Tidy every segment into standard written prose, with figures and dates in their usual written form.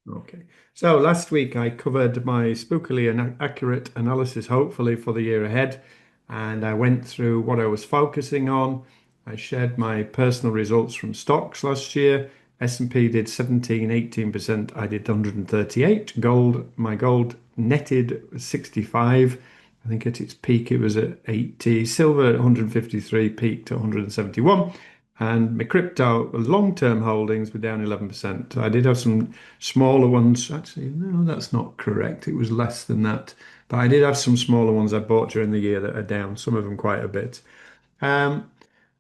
Okay. So last week I covered my spookily and accurate analysis, hopefully for the year ahead, and I went through what I was focusing on. I shared my personal results from stocks last year. S&P did 17, 18%. I did 138. My gold netted 65. I think at its peak it was at 80. Silver at 153, peaked at 171. And my crypto long-term holdings were down 11%. I did have some smaller ones. Actually, no, that's not correct. It was less than that. But I did have some smaller ones I bought during the year that are down, some of them quite a bit. Um,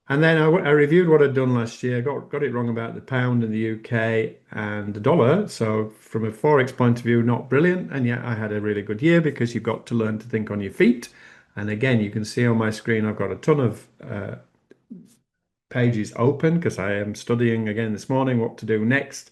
and then I reviewed what I'd done last year. Got it wrong about the pound and the UK and the dollar. So from a forex point of view, not brilliant. And yet I had a really good year because you've got to learn to think on your feet. And again, you can see on my screen, I've got a ton of pages open because I am studying again this morning what to do next.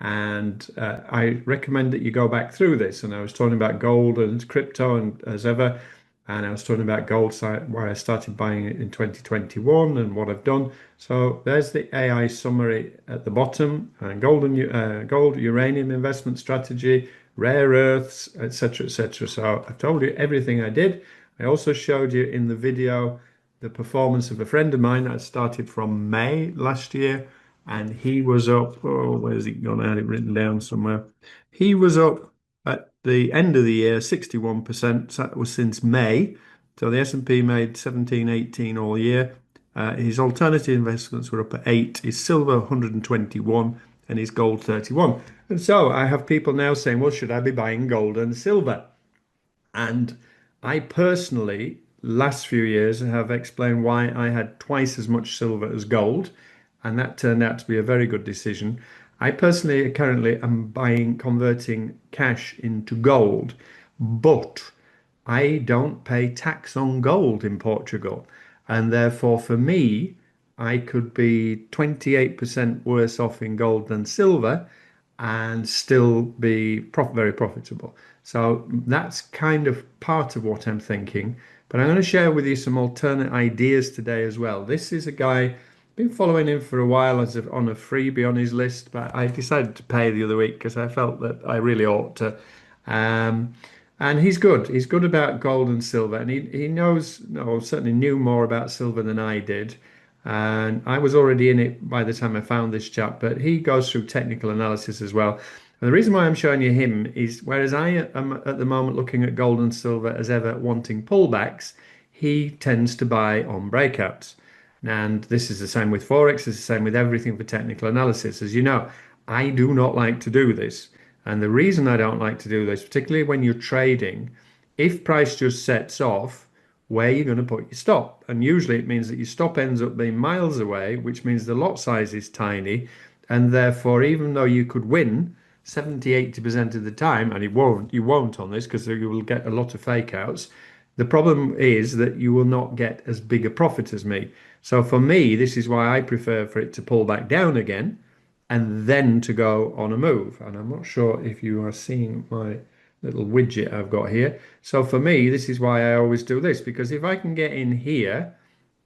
And I recommend that you go back through this. And I was talking about gold and crypto and as ever. And I was talking about gold, why I started buying it in 2021 and what I've done. So there's the AI summary at the bottom, and gold, uranium investment strategy, rare earths, etc., etc. So I've told you everything I did. I also showed you in the video the performance of a friend of mine that started from May last year, and he was up. Oh, where's it gone? I had it written down somewhere. He was up at the end of the year 61%. So that was since May. So the S&P made 17, 18 all year. His alternative investments were up at 8. His silver 121 and his gold 31. And so I have people now saying, well, should I be buying gold and silver? And I personally, last few years, have explained why I had twice as much silver as gold, and that turned out to be a very good decision. I personally currently am converting cash into gold, but I don't pay tax on gold in Portugal. And therefore, for me, I could be 28% worse off in gold than silver and still be very profitable. So that's kind of part of what I'm thinking. But I'm going to share with you some alternate ideas today as well. This is a guy, been following him for a while on a freebie on his list, but I decided to pay the other week because I felt that I really ought to. Um, and he's good. He's good about gold and silver, and he knows, no, certainly knew more about silver than I did. And I was already in it by the time I found this chap, but he goes through technical analysis as well. And the reason why I'm showing you him is whereas I am at the moment looking at gold and silver as ever wanting pullbacks, he tends to buy on breakouts. And this is the same with Forex, it's the same with everything for technical analysis. As you know, I do not like to do this. And the reason I don't like to do this, particularly when you're trading, if price just sets off, where you're going to put your stop. And usually it means that your stop ends up being miles away, which means the lot size is tiny. And therefore, even though you could win 70, 80% of the time, and you won't on this because you will get a lot of fake outs. The problem is that you will not get as big a profit as me. So for me, this is why I prefer for it to pull back down again and then to go on a move. And I'm not sure if you are seeing my little widget I've got here. So for me, this is why I always do this, because if I can get in here,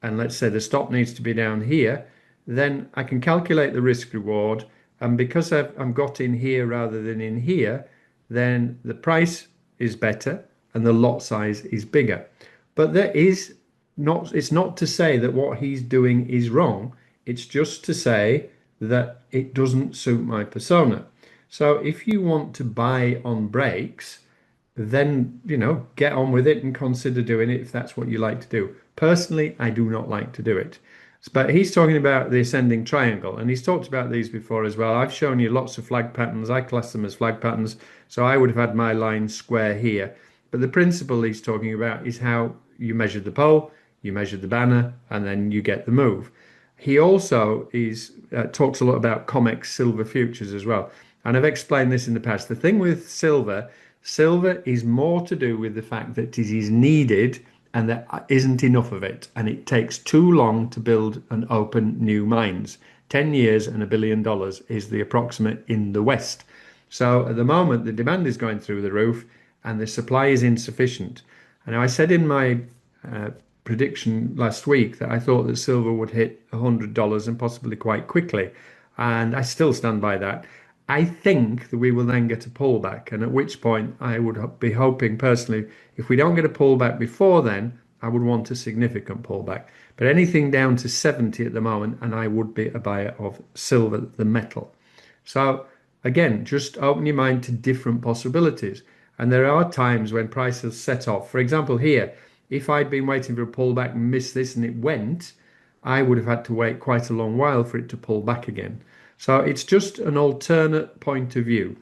and let's say the stop needs to be down here, then I can calculate the risk reward. And because I'm got in here rather than in here, then the price is better and the lot size is bigger. But it's not to say that what he's doing is wrong. It's just to say that it doesn't suit my persona. So if you want to buy on breaks, then, get on with it and consider doing it if that's what you like to do. Personally, I do not like to do it. But he's talking about the ascending triangle, and he's talked about these before as well. I've shown you lots of flag patterns. I class them as flag patterns, so I would have had my line square here. But the principle he's talking about is how you measure the pole, you measure the banner, and then you get the move. He also is talks a lot about COMEX silver futures as well. And I've explained this in the past. The thing with silver is more to do with the fact that it is needed and there isn't enough of it. And it takes too long to build and open new mines. 10 years and $1 billion is the approximate in the West. So at the moment, the demand is going through the roof and the supply is insufficient. And I said in my uh, prediction last week that I thought that silver would hit $100 and possibly quite quickly. And I still stand by that. I think that we will then get a pullback, and at which point I would be hoping personally, if we don't get a pullback before then, I would want a significant pullback. But anything down to 70 at the moment, and I would be a buyer of silver, the metal. So again, just open your mind to different possibilities. And there are times when prices set off. For example, here, if I'd been waiting for a pullback and missed this and it went, I would have had to wait quite a long while for it to pull back again. So it's just an alternate point of view.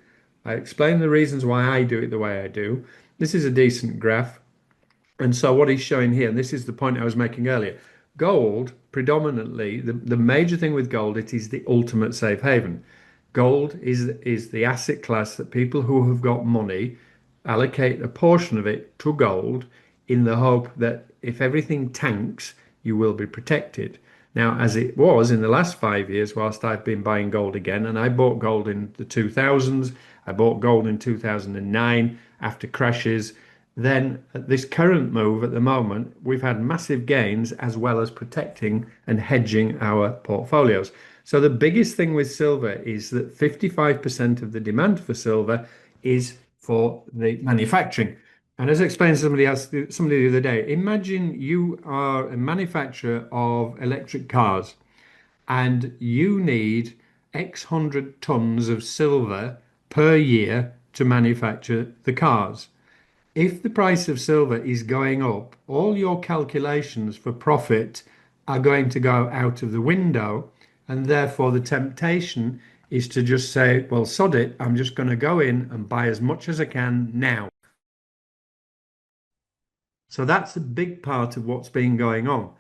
I explain the reasons why I do it the way I do. This is a decent graph. And so what he's showing here, and this is the point I was making earlier, gold predominantly, the major thing with gold, it is the ultimate safe haven. Gold is the asset class that people who have got money allocate a portion of it to gold in the hope that if everything tanks, you will be protected. Now, as it was in the last 5 years, whilst I've been buying gold again, and I bought gold in the 2000s, I bought gold in 2009 after crashes. Then at this current move at the moment, we've had massive gains as well as protecting and hedging our portfolios. So the biggest thing with silver is that 55% of the demand for silver is for the manufacturing. And as I explained to somebody the other day, imagine you are a manufacturer of electric cars and you need X hundred tons of silver per year to manufacture the cars. If the price of silver is going up, all your calculations for profit are going to go out of the window, and therefore the temptation is to just say, well, sod it, I'm just going to go in and buy as much as I can now. So that's a big part of what's been going on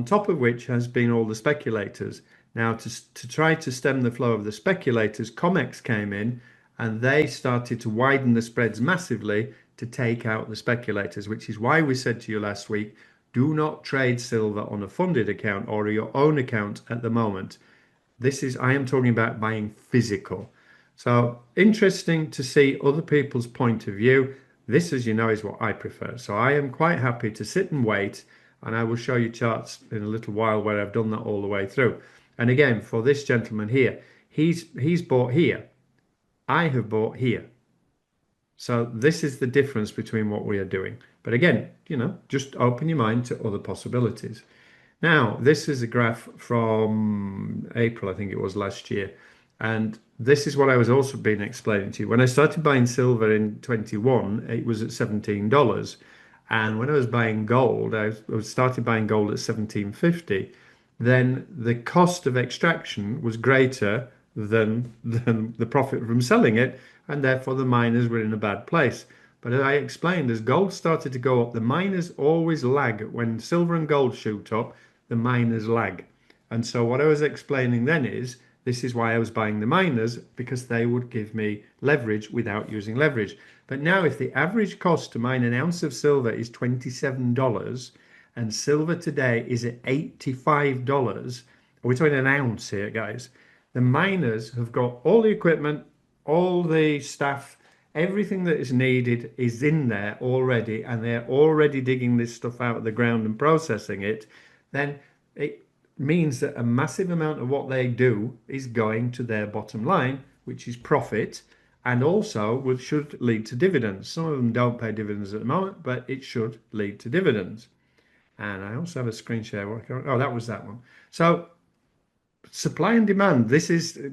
top of which has been all the speculators. Now, to try to stem the flow of the speculators, COMEX came in and they started to widen the spreads massively to take out the speculators, which is why we said to you last week, do not trade silver on a funded account or your own account at the moment. I am talking about buying physical. So interesting to see other people's point of view. This, as you know, is what I prefer. So I am quite happy to sit and wait, and I will show you charts in a little while where I've done that all the way through. And again, for this gentleman here, he's bought here. I have bought here. So this is the difference between what we are doing. But again, just open your mind to other possibilities. Now, this is a graph from April, I think it was last year. And this is what I was also been explaining to you. When I started buying silver in 21, it was at $17. And when I was buying gold, I started buying gold at 17.50. Then the cost of extraction was greater than the profit from selling it, and therefore the miners were in a bad place. But as I explained, as gold started to go up, the miners always lag. When silver and gold shoot up, the miners lag. And so what I was explaining then is, this is why I was buying the miners, because they would give me leverage without using leverage. But now if the average cost to mine an ounce of silver is $27 and silver today is at $85, we're talking an ounce here, guys. The miners have got all the equipment, all the staff, everything that is needed is in there already, and they're already digging this stuff out of the ground and processing it. Then it means that a massive amount of what they do is going to their bottom line, which is profit, and also should lead to dividends. Some of them don't pay dividends at the moment, but it should lead to dividends. And I also have a screen share. Oh, that was that one. So supply and demand.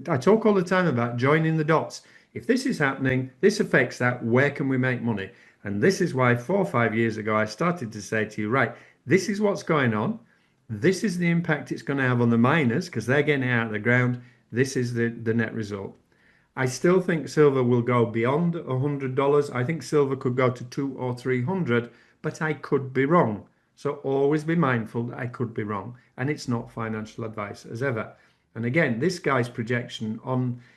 I talk all the time about joining the dots. If this is happening, this affects that, where can we make money? And this is why 4 or 5 years ago, I started to say to you, right, this is what's going on. This is the impact it's going to have on the miners because they're getting out of the ground. This is the net result. I still think silver will go beyond $100. I think silver could go to 200 or 300, but I could be wrong. So always be mindful that I could be wrong. And it's not financial advice as ever. And again, this guy's projection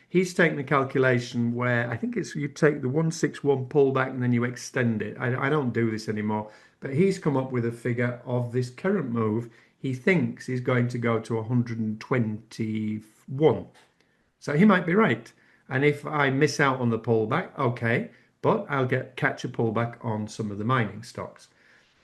he's taken a calculation where I think it's you take the 161 pullback and then you extend it. I don't do this anymore, but he's come up with a figure of this current move. He thinks he's going to go to 121. So he might be right. And if I miss out on the pullback, okay, but I'll catch a pullback on some of the mining stocks.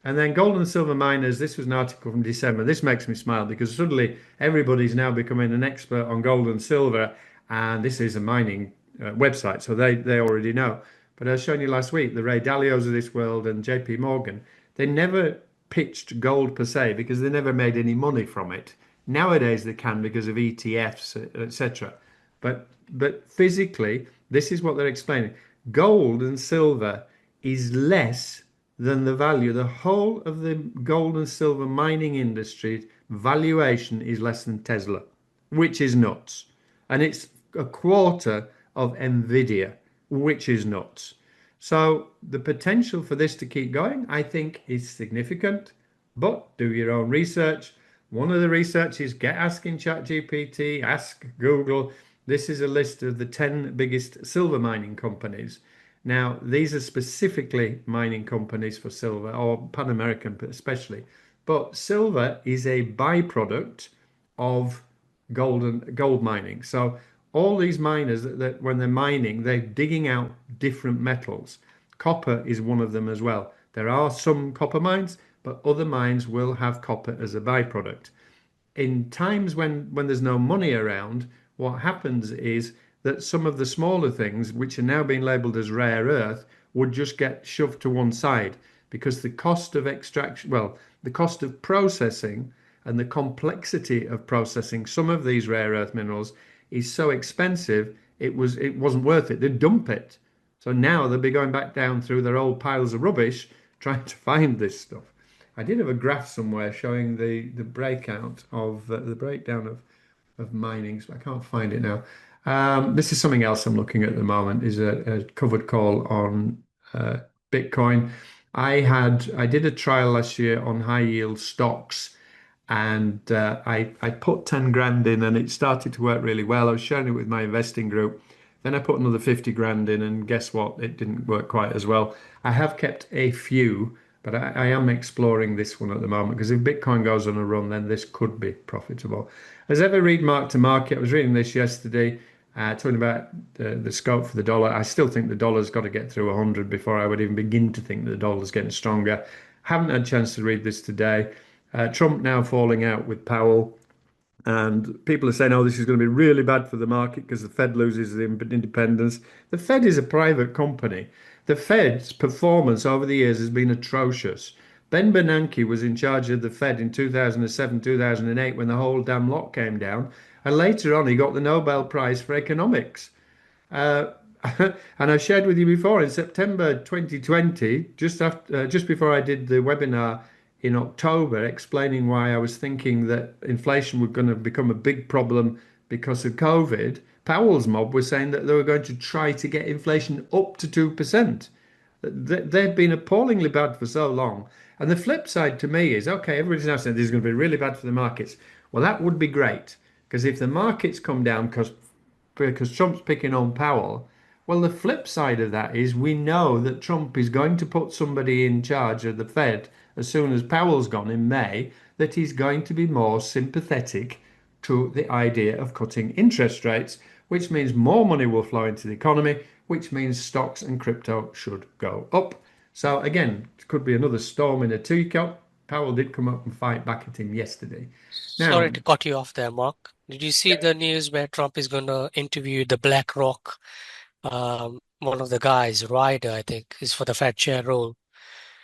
And then gold and silver miners, this was an article from December. This makes me smile because suddenly everybody's now becoming an expert on gold and silver. And this is a mining website, so they already know. But I was showing you last week, the Ray Dalios of this world and JP Morgan, they never pitched gold per se because they never made any money from it. Nowadays they can because of ETFs, etc. But physically, this is what they're explaining. Gold and silver is less than the value. The whole of the gold and silver mining industry valuation is less than Tesla, which is nuts. And it's a quarter of Nvidia, which is nuts. So the potential for this to keep going, I think, is significant. But do your own research. One of the research is get asking ChatGPT, ask Google. This is a list of the 10 biggest silver mining companies. Now, these are specifically mining companies for silver, or Pan American especially. But silver is a byproduct of gold mining. So all these miners that when they're mining, they're digging out different metals. Copper is one of them as well. There are some copper mines, but other mines will have copper as a byproduct. In times when there's no money around, what happens is that some of the smaller things, which are now being labeled as rare earth, would just get shoved to one side because the cost of extraction, well, the cost of processing and the complexity of processing some of these rare earth minerals is so expensive, it wasn't worth it. They'd dump it. So now they'll be going back down through their old piles of rubbish trying to find this stuff. I did have a graph somewhere showing the breakout of the breakdown of mining, so I can't find it now. This is something else I'm looking at the moment. Is a covered call on Bitcoin. I did a trial last year on high yield stocks, and I put 10 grand in, and it started to work really well. I was sharing it with my investing group. Then I put another 50 grand in, and guess what? It didn't work quite as well. I have kept a few, but I am exploring this one at the moment because if Bitcoin goes on a run, then this could be profitable. Has ever read Mark to Market? I was reading this yesterday, talking about the scope for the dollar. I still think the dollar's got to get through 100 before I would even begin to think that the dollar's getting stronger. Haven't had a chance to read this today. Trump now falling out with Powell. And people are saying, oh, this is going to be really bad for the market because the Fed loses the independence. The Fed is a private company. The Fed's performance over the years has been atrocious. Ben Bernanke was in charge of the Fed in 2007, 2008 when the whole damn lot came down. And later on, he got the Nobel Prize for economics. Uh, and I shared with you before in September 2020, just before I did the webinar in October, explaining why I was thinking that inflation was going to become a big problem because of COVID. Powell's mob was saying that they were going to try to get inflation up to 2%. They've been appallingly bad for so long. And the flip side to me is, okay, everybody's now saying this is going to be really bad for the markets. Well, that would be great because if the markets come down because Trump's picking on Powell, well, the flip side of that is we know that Trump is going to put somebody in charge of the Fed as soon as Powell's gone in May, that he's going to be more sympathetic to the idea of cutting interest rates, which means more money will flow into the economy, which means stocks and crypto should go up. So again, it could be another storm in a teacup. Powell did come up and fight back at him yesterday. Sorry Now, to cut you off there, Mark. Did you see the news where Trump is going to interview the BlackRock, one of the guys, Ryder, I think, is for the Fed chair role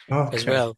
as okay. well.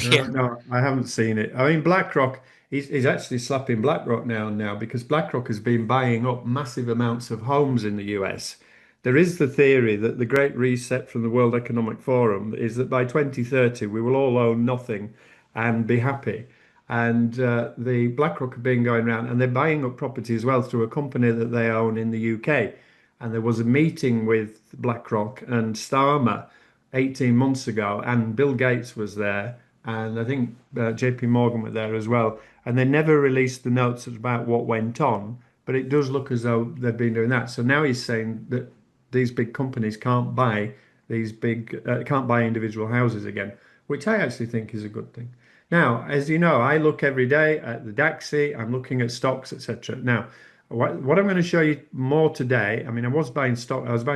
No, Yeah. no, I haven't seen it. I mean, BlackRock, he's actually slapping BlackRock now because BlackRock has been buying up massive amounts of homes in the US. There is the theory that the Great Reset from the World Economic Forum is that by 2030 we will all own nothing and be happy. And the BlackRock have been going around and they're buying up property as well through a company that they own in the UK. And there was a meeting with BlackRock and Starmer 18 months ago, and Bill Gates was there, and I think JP Morgan were there as well. And they never released the notes about what went on, but it does look as though they've been doing that. So now he's saying that these big companies can't buy individual houses again, which I actually think is a good thing. Now, as you know, I look every day at the DAXI, I'm looking at stocks, etc. Now, what I'm going to show you more today, I mean, I was buying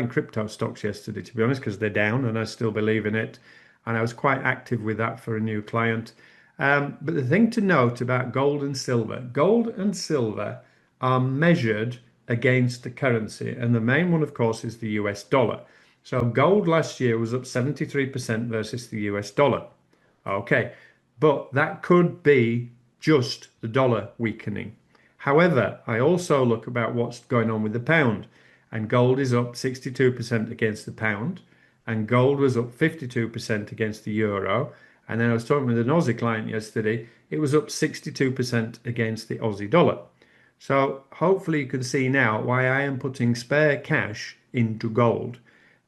crypto stocks yesterday, to be honest, because they're down and I still believe in it. And I was quite active with that for a new client. But the thing to note about gold and silver are measured against the currency. And the main one, of course, is the US dollar. So gold last year was up 73% versus the US dollar. Okay, but that could be just the dollar weakening. However, I also look about what's going on with the pound, and gold is up 62% against the pound, and gold was up 52% against the euro. And then I was talking with an Aussie client yesterday, it was up 62% against the Aussie dollar. So hopefully you can see now why I am putting spare cash into gold.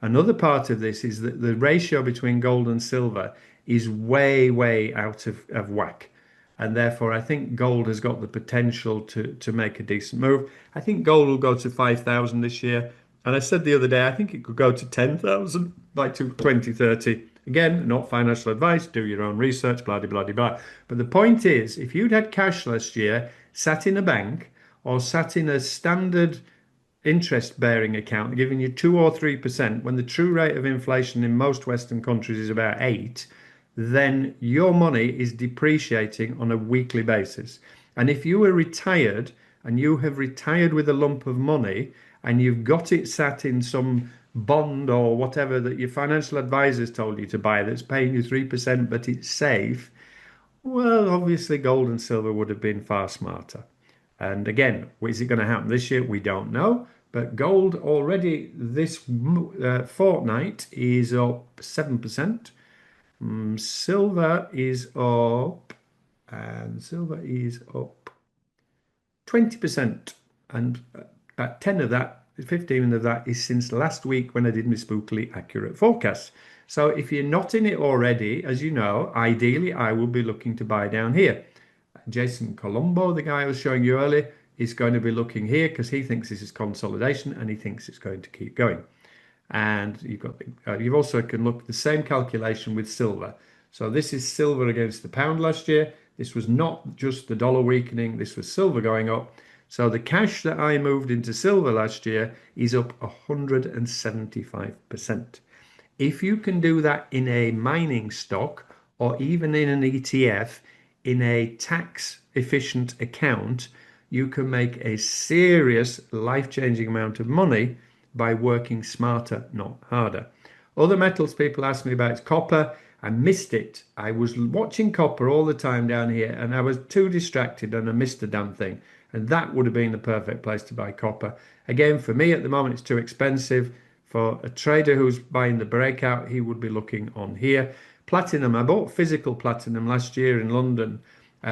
Another part of this is that the ratio between gold and silver is way, way out of whack. And therefore, I think gold has got the potential to make a decent move. I think gold will go to 5,000 this year. And I said the other day, I think it could go to 10,000 by 2030. Again, not financial advice, do your own research, blah, blah, blah, blah. But the point is, if you'd had cash last year, sat in a bank, or sat in a standard interest bearing account giving you 2 or 3% when the true rate of inflation in most Western countries is about 8, then your money is depreciating on a weekly basis. And if you were retired and you have retired with a lump of money and you've got it sat in some bond or whatever that your financial advisors told you to buy that's paying you 3%, but it's safe, well, obviously gold and silver would have been far smarter. And again, is it going to happen this year? We don't know. But gold already this fortnight is up 7%. Silver is up, and silver is up 20%. And 10 of that, 15 of that is since last week when I did my spookily accurate forecast. So if you're not in it already, as you know, ideally I will be looking to buy down here. Jason Colombo, the guy I was showing you earlier, is going to be looking here because he thinks this is consolidation and he thinks it's going to keep going. And you've also can look at the same calculation with silver. So this is silver against the pound last year. This was not just the dollar weakening, this was silver going up. So the cash that I moved into silver last year is up 175%. If you can do that in a mining stock or even in an ETF in a tax efficient account, you can make a serious life-changing amount of money by working smarter, not harder. Other metals people ask me about is copper. I missed it. I was watching copper all the time down here and I was too distracted and I missed the damn thing. And that would have been the perfect place to buy copper. Again, for me at the moment, it's too expensive. For a trader who's buying the breakout, he would be looking on here. Platinum, I bought physical platinum last year in London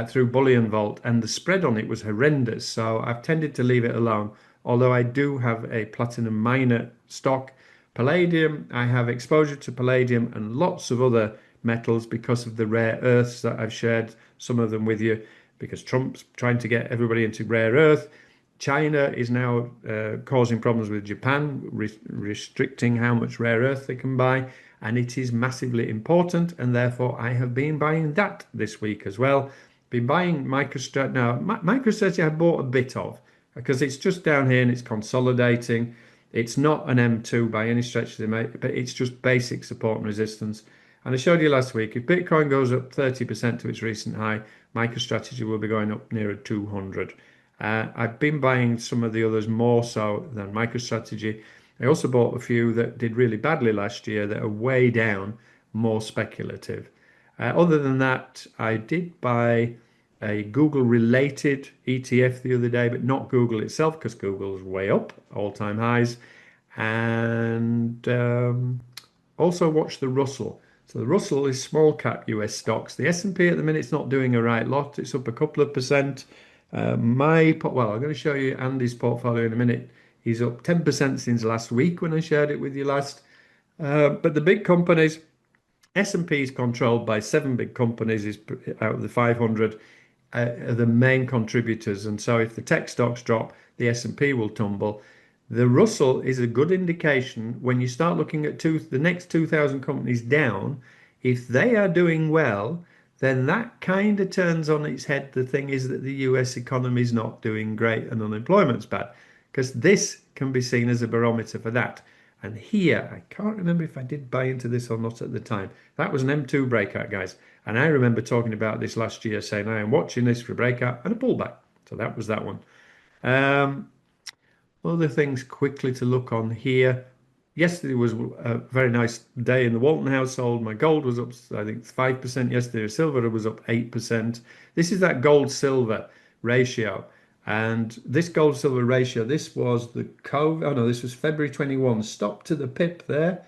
through Bullion Vault, and the spread on it was horrendous. So I've tended to leave it alone. Although I do have a platinum miner stock. Palladium, I have exposure to palladium and lots of other metals because of the rare earths that I've shared some of them with you because Trump's trying to get everybody into rare earth. China is now causing problems with Japan, restricting how much rare earth they can buy, and it is massively important. And therefore, I have been buying that this week as well. Been buying MicroStrategy. Now, MicroStrategy I bought a bit of because it's just down here and it's consolidating. It's not an M2 by any stretch of the imagination, but it's just basic support and resistance. And I showed you last week, if Bitcoin goes up 30% to its recent high, MicroStrategy will be going up nearer 200. I've been buying some of the others more so than MicroStrategy. I also bought a few that did really badly last year that are way down, more speculative. Other than that, I did buy a Google related ETF the other day, but not Google itself because Google is way up, all-time highs. And also watch the Russell. So the Russell is small cap US stocks. The S&P at the minute is not doing a right lot. It's up a couple of percent. I'm going to show you Andy's portfolio in a minute. He's up 10% since last week when I shared it with you last. But the big companies, S&P is controlled by 7 big companies is out of the 500 are the main contributors. And so if the tech stocks drop, the S&P will tumble. The Russell is a good indication when you start looking at the next 2,000 companies down. If they are doing well, then that kind of turns on its head. The thing is that the US economy is not doing great and unemployment's bad, because this can be seen as a barometer for that. And here, I can't remember if I did buy into this or not at the time. That was an M2 breakout, guys. And I remember talking about this last year, saying I am watching this for a breakout and a pullback. So that was that one. Other things quickly to look on here. Yesterday was a very nice day in the Walton household. My gold was up, I think, 5% yesterday. Silver was up 8%. This is that gold silver ratio. And this gold silver ratio, this was the COVID, oh no, this was February 21, stop to the pip there,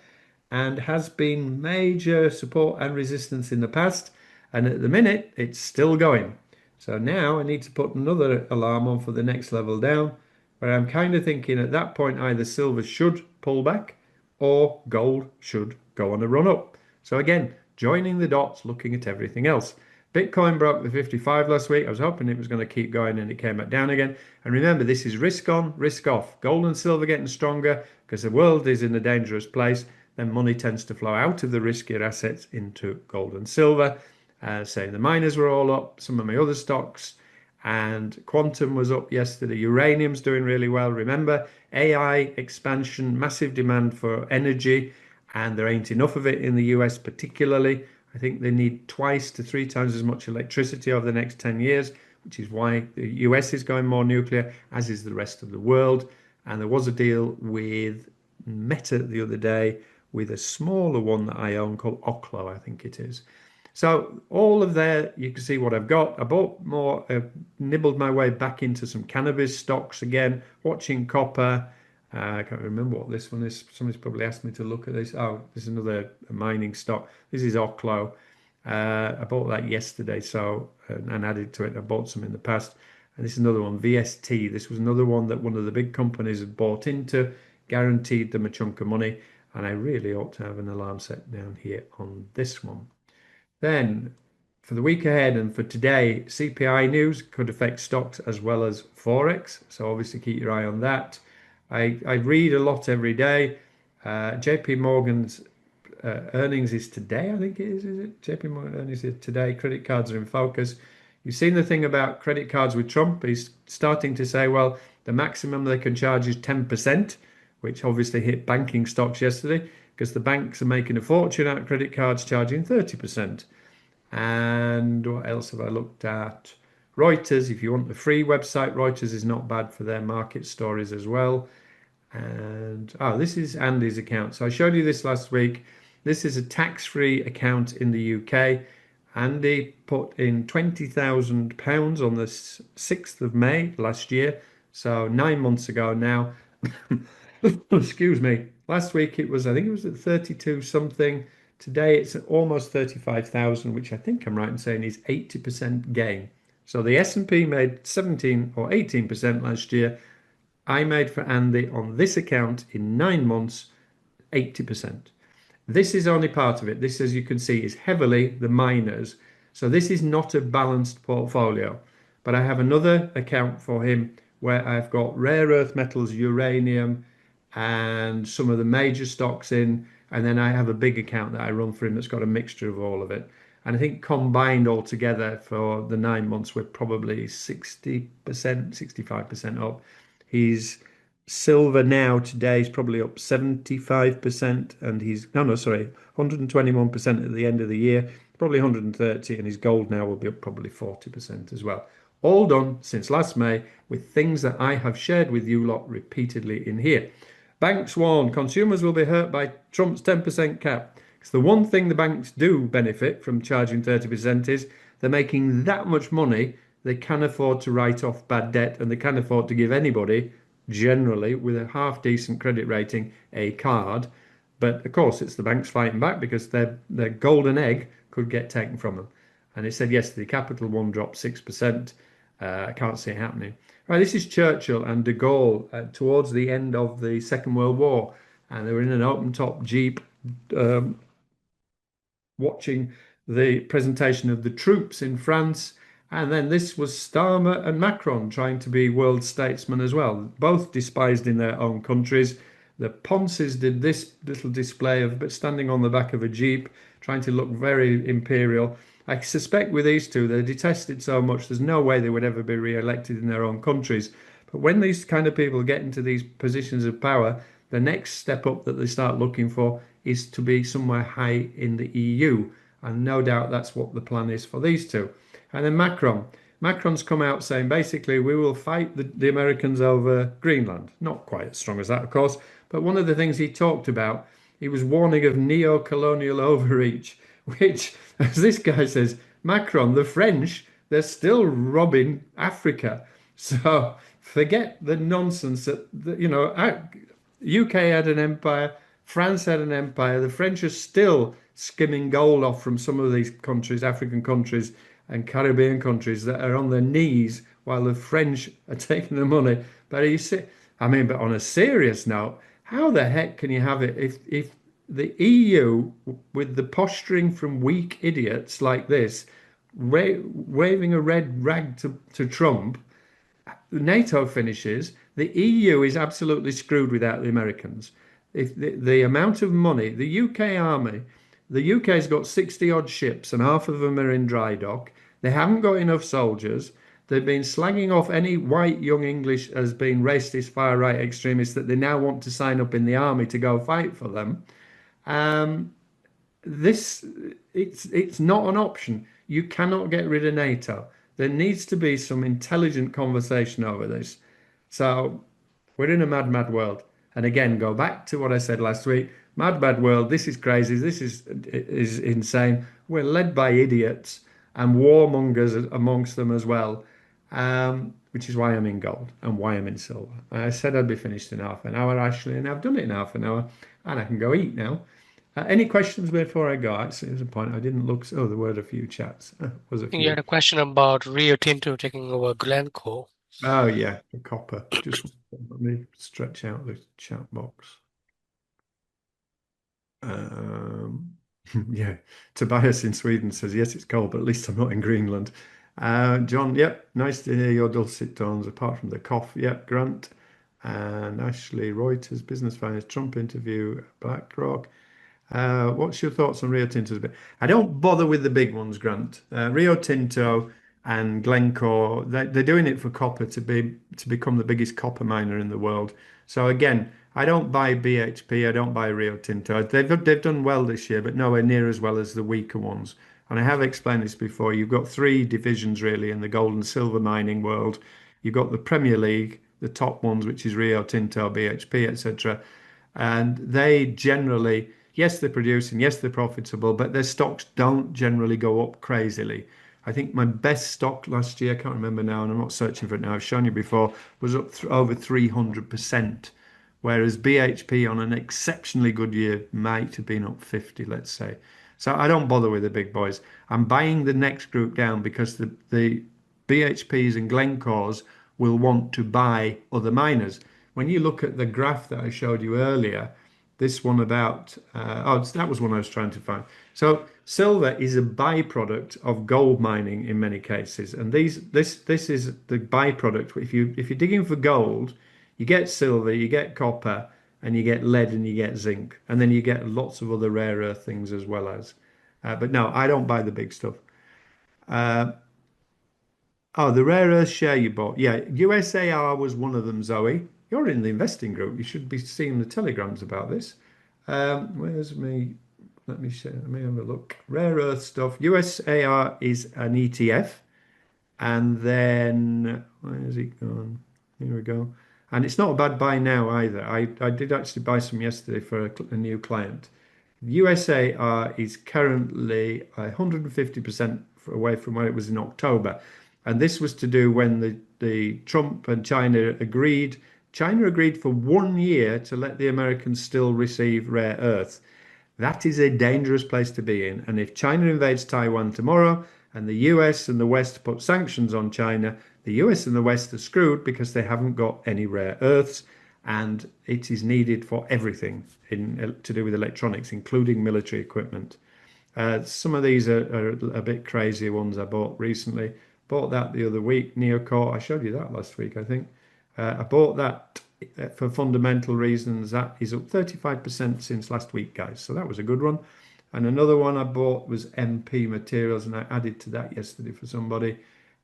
and has been major support and resistance in the past. And at the minute, it's still going. So now I need to put another alarm on for the next level down. But I'm kind of thinking at that point either silver should pull back or gold should go on a run up. So again, joining the dots, looking at everything else. Bitcoin broke the 55 last week. I was hoping it was going to keep going and it came back down again. And remember, this is risk on, risk off. Gold and silver getting stronger because the world is in a dangerous place. Then money tends to flow out of the riskier assets into gold and silver. Saying the miners were all up, some of my other stocks, and quantum was up yesterday. Uranium's doing really well. Remember, AI expansion, massive demand for energy, and there ain't enough of it in the US particularly. I think they need twice to three times as much electricity over the next 10 years, which is why the US is going more nuclear, as is the rest of the world. And there was a deal with Meta the other day with a smaller one that I own called Oklo, I think it is. So all of there, you can see what I've got. I bought more, nibbled my way back into some cannabis stocks again, watching copper. I can't remember what this one is. Somebody's probably asked me to look at this. Oh, this is another mining stock. This is Oklo. I bought that yesterday, so and added to it. I bought some in the past. And this is another one, VST. This was another one that one of the big companies had bought into, guaranteed them a chunk of money. And I really ought to have an alarm set down here on this one. Then, for the week ahead and for today, CPI news could affect stocks as well as Forex. So obviously keep your eye on that. I read a lot every day. JP Morgan's earnings is today, I think it is it? JP Morgan earnings is today. Credit cards are in focus. You've seen the thing about credit cards with Trump. He's starting to say, well, the maximum they can charge is 10%, which obviously hit banking stocks yesterday because the banks are making a fortune out of credit cards charging 30%. And what else have I looked at? Reuters, if you want the free website, Reuters is not bad for their market stories as well. And oh, this is Andy's account. So I showed you this last week. This is a tax-free account in the UK. Andy put in £20,000 on the 6th of May last year. So 9 months ago now. Excuse me. Last week it was, I think it was at 32 something. Today it's at almost 35,000, which I think I'm right in saying is 80% gain. So the S&P made 17 or 18% last year. I made for Andy on this account in 9 months 80%. This is only part of it. This, as you can see, is heavily the miners. So this is not a balanced portfolio. But I have another account for him where I've got rare earth metals, uranium, and some of the major stocks in. And then I have a big account that I run for him that's got a mixture of all of it. And I think combined altogether for the 9 months, we're probably 60%, 65% up. He's silver now today is probably up 75%, and he's no, no, sorry, 121% at the end of the year, probably 130, and his gold now will be up probably 40% as well. All done since last May with things that I have shared with you lot repeatedly in here. Banks warn consumers will be hurt by Trump's 10% cap. Because the one thing the banks do benefit from charging 30% is they're making that much money they can afford to write off bad debt and they can afford to give anybody, generally with a half decent credit rating, a card. But of course, it's the banks fighting back because their golden egg could get taken from them. And it said yesterday, Capital One dropped 6%. I can't see it happening. Right, this is Churchill and de Gaulle towards the end of the Second World War. And they were in an open top Jeep um, watching the presentation of the troops in France. And then this was Starmer and Macron trying to be world statesmen as well, both despised in their own countries. The Ponces did this little display of standing on the back of a Jeep, trying to look very imperial. I suspect with these two, they're detested so much, there's no way they would ever be re-elected in their own countries. But when these kind of people get into these positions of power, the next step up that they start looking for is to be somewhere high in the EU. And no doubt that's what the plan is for these two. And then Macron. Macron's come out saying basically we will fight the Americans over Greenland. Not quite as strong as that, of course, but one of the things he talked about, he was warning of neo-colonial overreach, which, as this guy says, Macron, the French, they're still robbing Africa. So forget the nonsense UK had an empire, France had an empire. The French are still skimming gold off from some of these countries, African countries and Caribbean countries that are on their knees while the French are taking the money. But you see, I mean, but on a serious note, how the heck can you have it if the EU, with the posturing from weak idiots like this, waving a red rag to Trump, NATO finishes, the EU is absolutely screwed without the Americans. If the amount of money, the UK army, the UK's got 60 odd ships and half of them are in dry dock. They haven't got enough soldiers. They've been slagging off any white young English as being racist, far right extremists that they now want to sign up in the army to go fight for them. Um, this it's not an option. You cannot get rid of NATO. There needs to be some intelligent conversation over this. So we're in a mad, mad world. And again, go back to what I said last week. Mad, mad world. This is crazy. This is insane. We're led by idiots and warmongers amongst them as well. Which is why I'm in gold and why I'm in silver. I said I'd be finished in half an hour, Ashley, and I've done it in half an hour, and I can go eat now. Any questions before I go? Actually, there's a point. I didn't look. Oh, there were a few chats. Was a You few. had a question about Rio Tinto taking over Glencore. Oh yeah, the copper. Just let me stretch out the chat box. Um, yeah, Tobias in Sweden says yes, it's cold, but at least I'm not in Greenland. John, yep, nice to hear your dulcet tones. Apart from the cough, yep. Grant and Ashley Reuters, business finance, Trump interview, BlackRock. What's your thoughts on Rio Tinto's bit? I don't bother with the big ones, Grant. Rio Tinto and Glencore, they're doing it for copper to become the biggest copper miner in the world. So again, I don't buy BHP, I don't buy Rio Tinto. They've done well this year, but nowhere near as well as the weaker ones. And I have explained this before. You've got three divisions really in the gold and silver mining world. You've got the Premier League, the top ones, which is Rio Tinto, BHP, etc. And they generally, yes, they're producing, yes, they're profitable, but their stocks don't generally go up crazily. I think my best stock last year, I can't remember now, and I'm not searching for it now, I've shown you before, was up over 300%, whereas BHP on an exceptionally good year might have been up 50, let's say. So I don't bother with the big boys. I'm buying the next group down because the BHPs and Glencores will want to buy other miners. When you look at the graph that I showed you earlier, this one about, that was one I was trying to find. So silver is a byproduct of gold mining in many cases, and this is the byproduct. If you're digging for gold, you get silver, you get copper, and you get lead, and you get zinc, and then you get lots of other rare earth things as well as. But no, I don't buy the big stuff. Uh, Oh, the rare earth share you bought. Yeah, USAR was one of them, Zoe. You're in the investing group. You should be seeing the telegrams about this. Where's me? Let me share. Let me have a look. Rare earth stuff. USAR is an ETF. And then, where's it gone? Here we go. And it's not a bad buy now either. I did actually buy some yesterday for a new client. USAR is currently 150% away from where it was in October. And this was to do when the Trump and China agreed. China agreed for 1 year to let the Americans still receive rare earths. That is a dangerous place to be in. And if China invades Taiwan tomorrow and the US and the West put sanctions on China, the US and the West are screwed because they haven't got any rare earths and it is needed for everything to do with electronics, including military equipment. Some of these are a bit crazy ones I bought recently. Bought that the other week, Neocore. I showed you that last week, I think. I bought that for fundamental reasons. That is up 35% since last week, guys. So that was a good one. And another one I bought was MP Materials, and I added to that yesterday for somebody.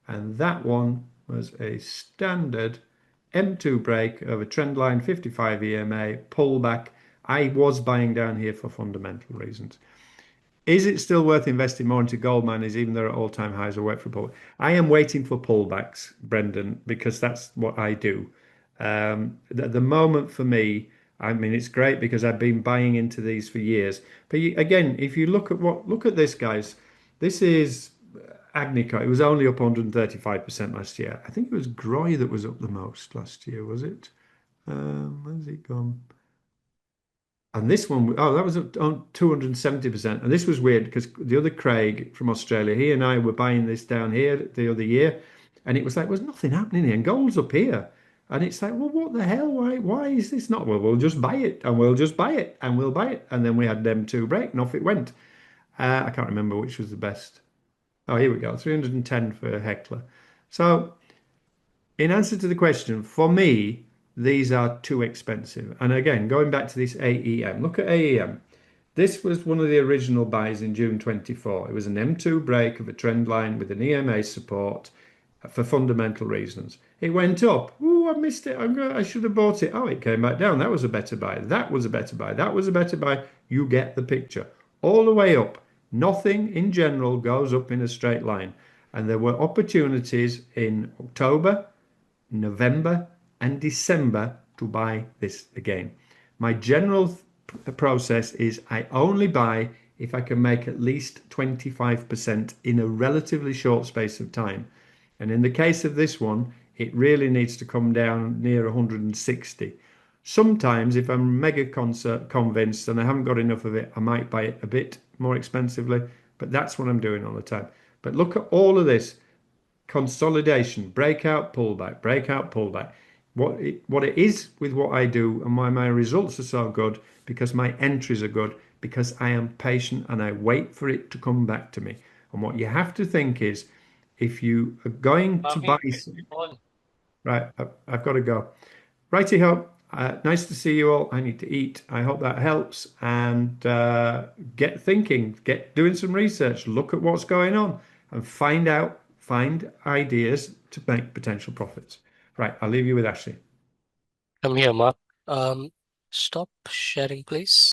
And that one was a standard M2 break over trendline 55 EMA pullback. I was buying down here for fundamental reasons. Is it still worth investing more into gold miners, even though they're at all-time highs, or wait for a pullback? I am waiting for pullbacks, Brendan, because that's what I do. The moment for me, I mean, it's great because I've been buying into these for years. But again, if you look at this, guys, this is Agnico. It was only up 135% last year. I think it was Groy that was up the most last year, was it? Where's it gone? And this one, oh, that was on 270%. And this was weird because the other Craig from Australia, he and I were buying this down here the other year. And it was like, there's nothing happening here. And gold's up here. And it's like, well, what the hell? Why is this not? Well, we'll just buy it and we'll just buy it and we'll buy it. And then we had them two break and off it went. I can't remember which was the best. Oh, here we go. 310 for Heckler. So in answer to the question, for me, these are too expensive. And again, going back to this AEM, look at AEM. This was one of the original buys in June 24. It was an M2 break of a trend line with an EMA support for fundamental reasons. It went up. Oh, I missed it. I should have bought it. Oh, it came back down. That was a better buy. That was a better buy. That was a better buy. You get the picture. All the way up. Nothing in general goes up in a straight line. And there were opportunities in October, November and December to buy this again. My general process is I only buy if I can make at least 25% in a relatively short space of time. And in the case of this one, it really needs to come down near 160. Sometimes, if I'm mega convinced and I haven't got enough of it, I might buy it a bit more expensively, but that's what I'm doing all the time. But look at all of this consolidation, breakout, pullback, breakout, pullback. What it is with what I do and why my results are so good, because my entries are good, because I am patient and I wait for it to come back to me. And what you have to think is, if you are going to buy, right, I've got to go. Righty ho. Nice to see you all. I need to eat. I hope that helps. And get thinking, get doing some research, look at what's going on, and find ideas to make potential profits. Right, I'll leave you with Ashley. I'm here, Mark. Stop sharing, please.